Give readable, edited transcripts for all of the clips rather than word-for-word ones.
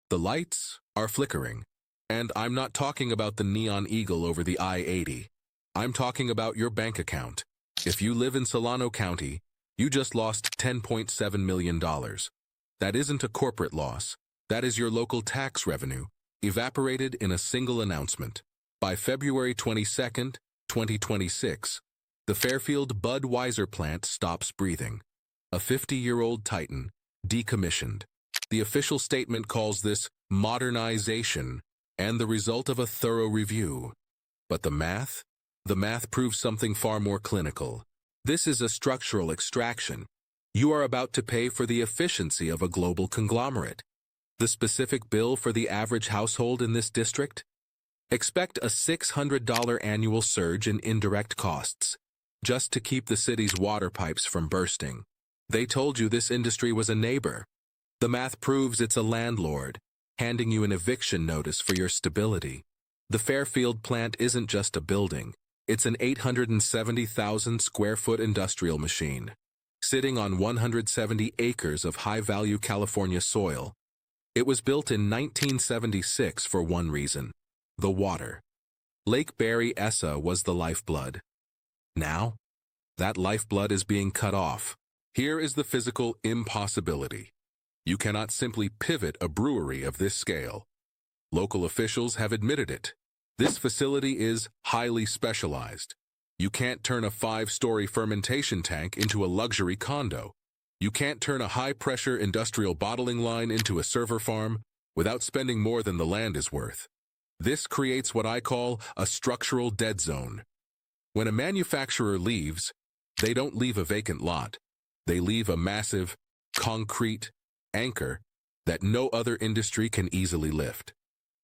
The lights are flickering. And I'm not talking about the neon eagle over the I-80. I'm talking about your bank account. If you live in Solano County, you just lost $10.7 million. That isn't a corporate loss. That is your local tax revenue, evaporated in a single announcement. By February 22nd, 2026, the Fairfield Budweiser plant stops breathing. A 50-year-old titan, decommissioned. The official statement calls this modernization and the result of a thorough review. But the math? The math proves something far more clinical. This is a structural extraction. You are about to pay for the efficiency of a global conglomerate. The specific bill for the average household in this district? Expect a $600 annual surge in indirect costs, just to keep the city's water pipes from bursting. They told you this industry was a neighbor. The math proves it's a landlord, handing you an eviction notice for your stability. The Fairfield plant isn't just a building. It's an 870,000 square foot industrial machine, sitting on 170 acres of high-value California soil. It was built in 1976 for one reason: the water. Lake Berryessa was the lifeblood. Now, that lifeblood is being cut off. Here is the physical impossibility. You cannot simply pivot a brewery of this scale. Local officials have admitted it. This facility is highly specialized. You can't turn a 5-story fermentation tank into a luxury condo. You can't turn a high-pressure industrial bottling line into a server farm without spending more than the land is worth. This creates what I call a structural dead zone. When a manufacturer leaves, they don't leave a vacant lot. They leave a massive, concrete anchor that no other industry can easily lift.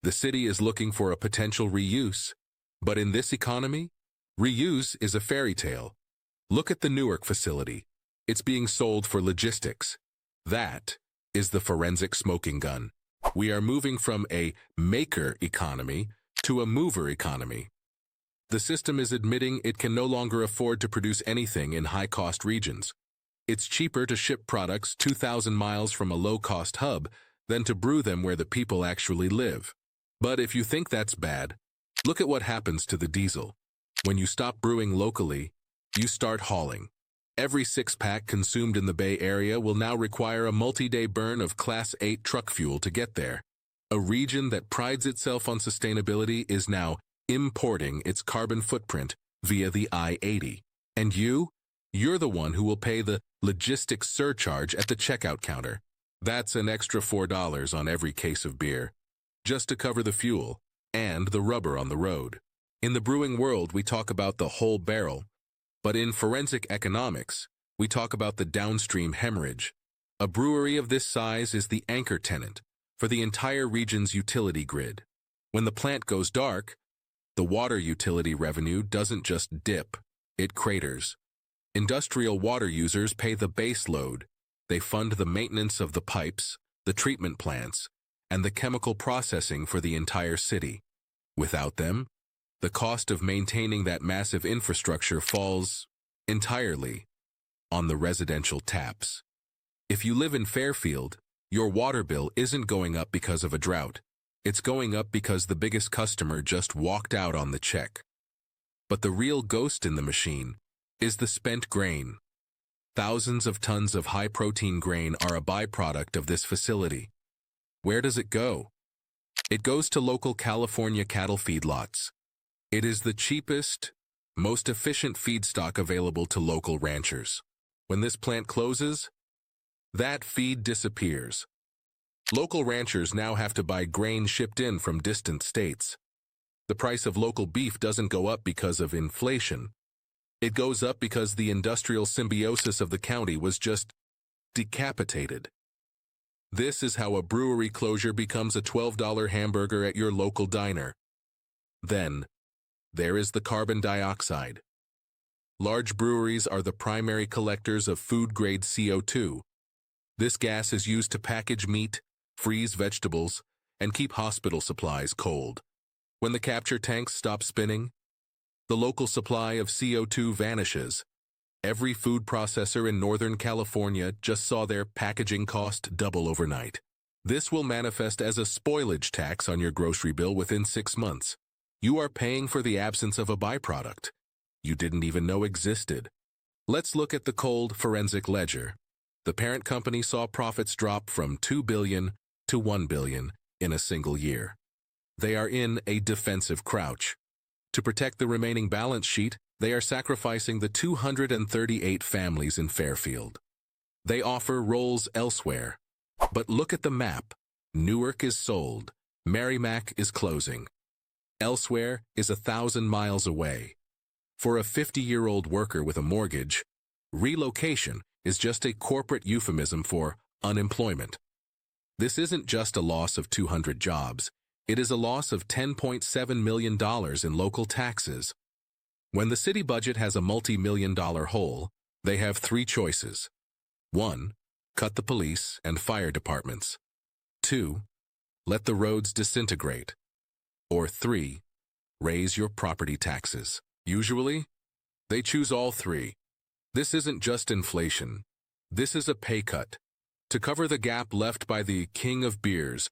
The city is looking for a potential reuse, but in this economy, reuse is a fairy tale. Look at the Newark facility. It's being sold for logistics. That is the forensic smoking gun. We are moving from a maker economy to a mover economy. The system is admitting it can no longer afford to produce anything in high-cost regions. It's cheaper to ship products 2,000 miles from a low-cost hub than to brew them where the people actually live. But if you think that's bad, look at what happens to the diesel. When you stop brewing locally, you start hauling. Every 6-pack consumed in the Bay Area will now require a multi-day burn of Class 8 truck fuel to get there. A region that prides itself on sustainability is now importing its carbon footprint via the I-80. And you're the one who will pay the logistics surcharge at the checkout counter. That's an extra $4 on every case of beer, just to cover the fuel and the rubber on the road. In the brewing world, we talk about the whole barrel, but in forensic economics, we talk about the downstream hemorrhage. A brewery of this size is the anchor tenant for the entire region's utility grid. When the plant goes dark, the water utility revenue doesn't just dip, it craters. Industrial water users pay the base load. They fund the maintenance of the pipes, the treatment plants, and the chemical processing for the entire city. Without them, the cost of maintaining that massive infrastructure falls entirely on the residential taps. If you live in Fairfield, your water bill isn't going up because of a drought. It's going up because the biggest customer just walked out on the check. But the real ghost in the machine is the spent grain. Thousands of tons of high-protein grain are a byproduct of this facility. Where does it go? It goes to local California cattle feedlots. It is the cheapest, most efficient feedstock available to local ranchers. When this plant closes, that feed disappears. Local ranchers now have to buy grain shipped in from distant states. The price of local beef doesn't go up because of inflation. It goes up because the industrial symbiosis of the county was just decapitated. This is how a brewery closure becomes a $12 hamburger at your local diner. Then, there is the carbon dioxide. Large breweries are the primary collectors of food-grade CO2. This gas is used to package meat, freeze vegetables, and keep hospital supplies cold. When the capture tanks stop spinning, the local supply of CO2 vanishes. Every food processor in Northern California just saw their packaging cost double overnight. This will manifest as a spoilage tax on your grocery bill within 6 months. You are paying for the absence of a byproduct you didn't even know existed. Let's look at the cold forensic ledger. The parent company saw profits drop from $2 billion to $1 billion in a single year. They are in a defensive crouch. To protect the remaining balance sheet, they are sacrificing the 238 families in Fairfield. They offer roles elsewhere. But look at the map. Newark is sold. Merrimack is closing. Elsewhere is 1,000 miles away. For a 50-year-old worker with a mortgage, relocation is just a corporate euphemism for unemployment. This isn't just a loss of 200 jobs. It is a loss of $10.7 million in local taxes. When the city budget has a multi-million-dollar hole, they have 3 choices. 1. Cut the police and fire departments. 2. Let the roads disintegrate. Or 3. Raise your property taxes. Usually, they choose all 3. This isn't just inflation. This is a pay cut. To cover the gap left by the king of beers,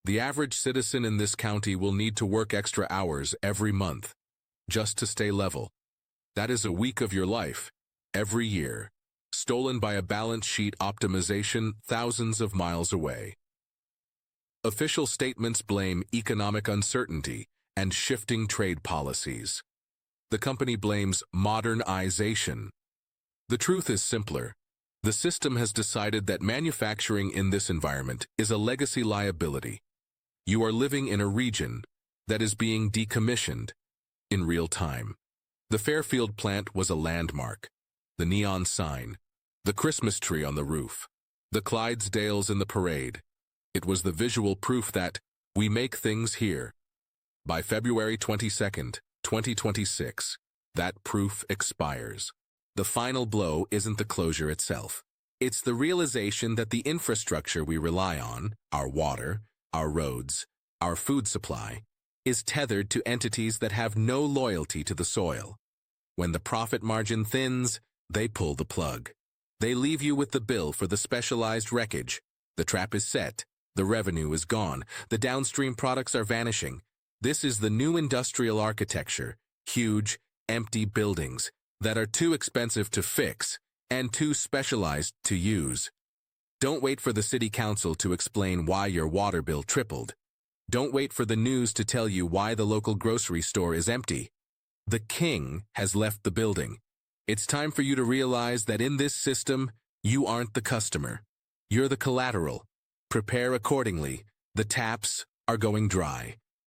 the average citizen in this county will need to work extra hours every month just to stay level. That is a week of your life, every year, stolen by a balance sheet optimization thousands of miles away. Official statements blame economic uncertainty and shifting trade policies. The company blames modernization. The truth is simpler. The system has decided that manufacturing in this environment is a legacy liability. You are living in a region that is being decommissioned in real time. The Fairfield plant was a landmark. The neon sign, the Christmas tree on the roof, the Clydesdales in the parade. It was the visual proof that we make things here. By February 22nd, 2026, that proof expires. The final blow isn't the closure itself. It's the realization that the infrastructure we rely on, our water, our roads, our food supply, is tethered to entities that have no loyalty to the soil. When the profit margin thins, they pull the plug. They leave you with the bill for the specialized wreckage. The trap is set. The revenue is gone. The downstream products are vanishing. This is the new industrial architecture, huge, empty buildings that are too expensive to fix and too specialized to use. Don't wait for the city council to explain why your water bill tripled. Don't wait for the news to tell you why the local grocery store is empty. The king has left the building. It's time for you to realize that in this system, you aren't the customer. You're the collateral. Prepare accordingly. The taps are going dry.